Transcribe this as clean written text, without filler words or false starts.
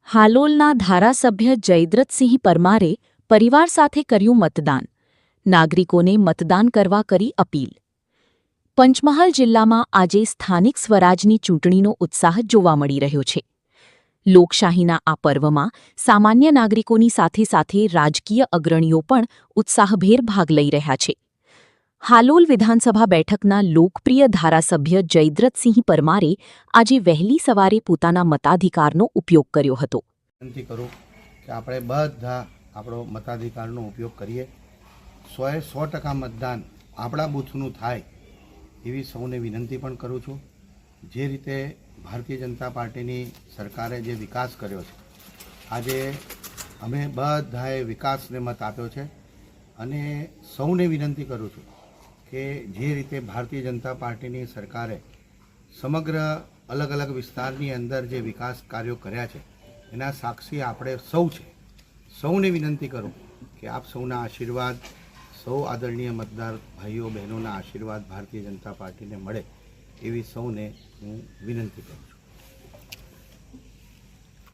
હાલોલના ધારાસભ્ય જયદ્રથસિંહ પરમારે પરિવાર સાથે કર્યું મતદાન. નાગરિકોને મતદાન કરવા કરી અપીલ. પંચમહાલ જિલ્લામાં આજે સ્થાનિક સ્વરાજની ચૂંટણીનો ઉત્સાહ જોવા મળી રહ્યો છે. લોકશાહીના આ પર્વમાં સામાન્ય નાગરિકોની સાથે સાથે રાજકીય અગ્રણીઓ પણ ઉત્સાહભેર ભાગ લઈ રહ્યા છે. હાલોલ વિધાનસભા બેઠકના લોકપ્રિય ધારાસભ્ય જયદ્રથસિંહ પરમારે આજે વહેલી સવારે પોતાના મતાધિકારનો ઉપયોગ કર્યો હતો. વિનંતી કરું કે આપણે બધા આપણો મતાધિકારનો ઉપયોગ કરીએ. 100% મતદાન આપણા બૂથનું થાય એવી સૌને વિનંતી પણ કરું છું. જે રીતે ભારતીય જનતા પાર્ટીની સરકારે જે વિકાસ કર્યો છે, આજે અમે બધાએ વિકાસને મત આપ્યો છે અને સૌને વિનંતી કરું છું કે જે રીતે ભારતીય જનતા પાર્ટીની સરકારે સમગ્ર અલગ અલગ વિસ્તારની અંદર જે વિકાસ કાર્યો કર્યા છે એના સાક્ષી આપણે સૌ છે. સૌને વિનંતી કરું કે આપ સૌના આશીર્વાદ, સૌ આદરણીય મતદાર ભાઈઓ બહેનોના આશીર્વાદ ભારતીય જનતા પાર્ટીને મળે એવી સૌને હું વિનંતી કરું છું.